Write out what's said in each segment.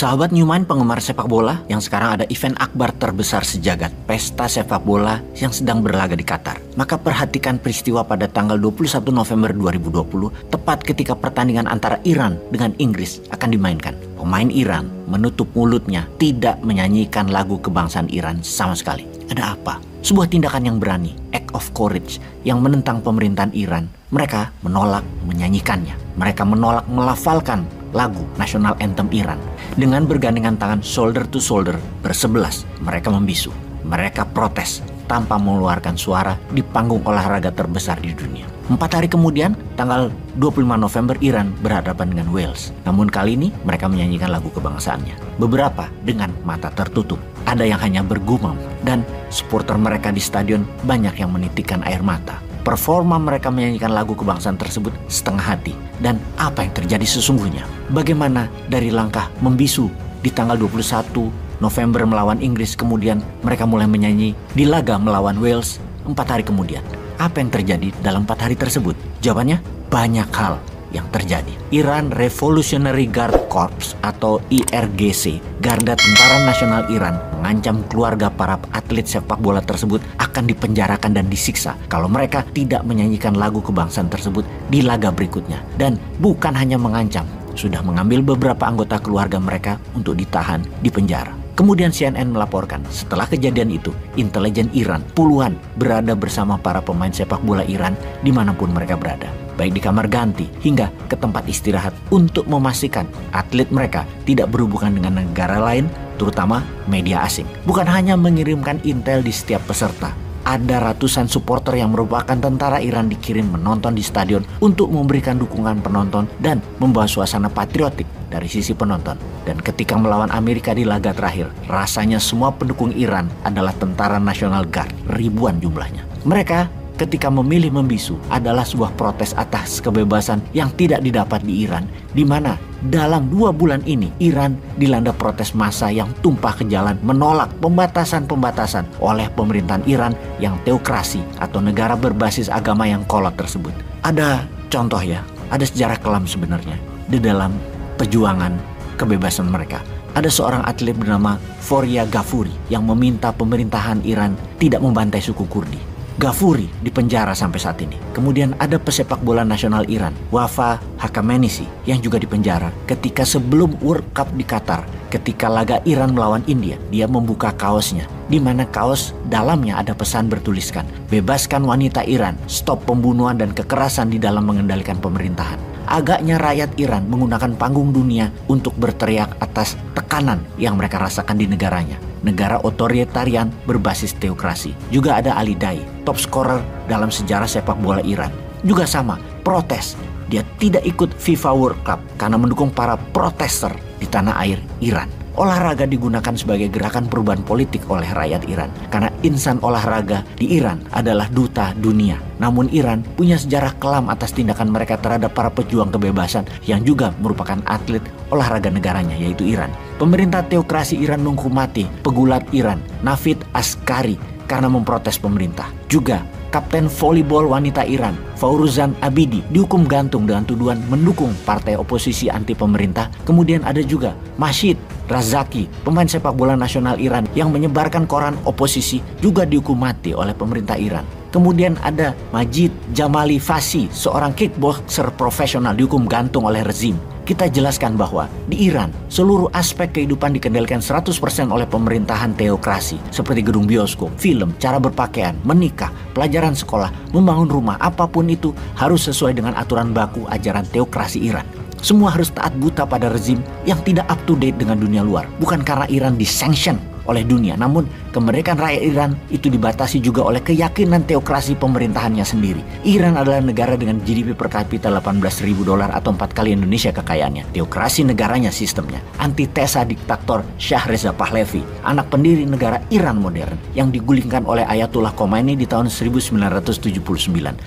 Sahabat Newmind penggemar sepak bola, yang sekarang ada event akbar terbesar sejagat, pesta sepak bola yang sedang berlaga di Qatar. Maka perhatikan peristiwa pada tanggal 21 November 2020, tepat ketika pertandingan antara Iran dengan Inggris akan dimainkan. Pemain Iran menutup mulutnya, tidak menyanyikan lagu kebangsaan Iran sama sekali. Ada apa? Sebuah tindakan yang berani, act of courage, yang menentang pemerintahan Iran. Mereka menolak menyanyikannya. Mereka menolak melafalkan lagu national anthem Iran. Dengan bergandengan tangan shoulder to shoulder bersebelas, mereka membisu. Mereka protes tanpa mengeluarkan suara di panggung olahraga terbesar di dunia. 4 hari kemudian, tanggal 25 November, Iran berhadapan dengan Wales. Namun kali ini mereka menyanyikan lagu kebangsaannya. Beberapa dengan mata tertutup. Ada yang hanya bergumam, dan supporter mereka di stadion banyak yang menitikkan air mata. Performa mereka menyanyikan lagu kebangsaan tersebut setengah hati. Dan apa yang terjadi sesungguhnya? Bagaimana dari langkah membisu di tanggal 21 November melawan Inggris, kemudian mereka mulai menyanyi di laga melawan Wales 4 hari kemudian. Apa yang terjadi dalam 4 hari tersebut? Jawabannya, banyak hal yang terjadi. Iran Revolutionary Guard Corps atau IRGC, Garda Tentara Nasional Iran, mengancam keluarga para atlet sepak bola tersebut akan dipenjarakan dan disiksa kalau mereka tidak menyanyikan lagu kebangsaan tersebut di laga berikutnya. Dan bukan hanya mengancam, sudah mengambil beberapa anggota keluarga mereka untuk ditahan di penjara. Kemudian CNN melaporkan setelah kejadian itu, intelijen Iran puluhan berada bersama para pemain sepak bola Iran dimanapun mereka berada, baik di kamar ganti hingga ke tempat istirahat, untuk memastikan atlet mereka tidak berhubungan dengan negara lain, terutama media asing. Bukan hanya mengirimkan intel di setiap peserta, ada ratusan supporter yang merupakan tentara Iran dikirim menonton di stadion untuk memberikan dukungan penonton dan membawa suasana patriotik dari sisi penonton. Dan ketika melawan Amerika di laga terakhir, rasanya semua pendukung Iran adalah tentara National Guard, ribuan jumlahnya. Mereka ketika memilih membisu adalah sebuah protes atas kebebasan yang tidak didapat di Iran, di mana dalam 2 bulan ini Iran dilanda protes massa yang tumpah ke jalan menolak pembatasan-pembatasan oleh pemerintahan Iran yang teokrasi atau negara berbasis agama yang kolot tersebut. Ada contoh ya, ada sejarah kelam sebenarnya di dalam perjuangan kebebasan mereka. Ada seorang atlet bernama Foria Ghafouri yang meminta pemerintahan Iran tidak membantai suku Kurdi. Ghafouri dipenjara sampai saat ini. Kemudian ada pesepak bola nasional Iran, Wafa Haqqamaneshi, yang juga dipenjara ketika sebelum World Cup di Qatar. Ketika laga Iran melawan India, dia membuka kaosnya, di mana kaos dalamnya ada pesan bertuliskan, "Bebaskan wanita Iran, stop pembunuhan dan kekerasan di dalam mengendalikan pemerintahan." Agaknya rakyat Iran menggunakan panggung dunia untuk berteriak atas tekanan yang mereka rasakan di negaranya. Negara otoritarian berbasis teokrasi. Juga ada Ali Daei, top scorer dalam sejarah sepak bola Iran. Juga sama, protes. Dia tidak ikut FIFA World Cup karena mendukung para protester di tanah air Iran. Olahraga digunakan sebagai gerakan perubahan politik oleh rakyat Iran, karena insan olahraga di Iran adalah duta dunia. Namun Iran punya sejarah kelam atas tindakan mereka terhadap para pejuang kebebasan yang juga merupakan atlet olahraga negaranya, yaitu Iran. Pemerintah teokrasi Iran menghormati pegulat Iran, Navid Askari, karena memprotes pemerintah. Juga Kapten volleyball wanita Iran, Fauruzan Abidi, dihukum gantung dengan tuduhan mendukung partai oposisi anti pemerintah. Kemudian ada juga Masjid Razaki, pemain sepak bola nasional Iran yang menyebarkan koran oposisi, juga dihukum mati oleh pemerintah Iran. Kemudian ada Majid Jamali Fasi, seorang kickboxer profesional, dihukum gantung oleh rezim. Kita jelaskan bahwa di Iran, seluruh aspek kehidupan dikendalikan 100% oleh pemerintahan teokrasi, seperti gedung bioskop, film, cara berpakaian, menikah, pelajaran sekolah, membangun rumah, apapun itu harus sesuai dengan aturan baku ajaran teokrasi Iran. Semua harus taat buta pada rezim yang tidak up to date dengan dunia luar. Bukan karena Iran disanction oleh dunia, namun kemerdekaan rakyat Iran itu dibatasi juga oleh keyakinan teokrasi pemerintahannya sendiri. Iran adalah negara dengan GDP per kapita $18.000 atau 4 kali Indonesia kekayaannya. Teokrasi negaranya sistemnya antitesa diktator Shah Reza Pahlavi, anak pendiri negara Iran modern yang digulingkan oleh Ayatollah Khomeini di tahun 1979.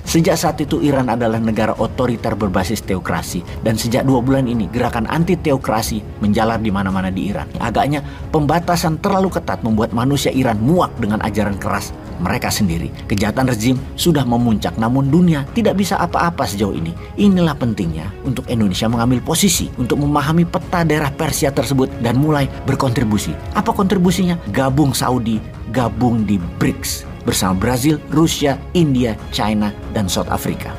Sejak saat itu Iran adalah negara otoriter berbasis teokrasi, dan sejak 2 bulan ini gerakan anti teokrasi menjalar di mana-mana di Iran. Agaknya pembatasan terlalu ketat membuat manusia Iran muak dengan ajaran keras mereka sendiri. Kejahatan rezim sudah memuncak, namun dunia tidak bisa apa-apa sejauh ini. Inilah pentingnya untuk Indonesia mengambil posisi untuk memahami peta daerah Persia tersebut dan mulai berkontribusi. Apa kontribusinya? Gabung Saudi, gabung di BRICS bersama Brazil, Rusia, India, China, dan South Africa.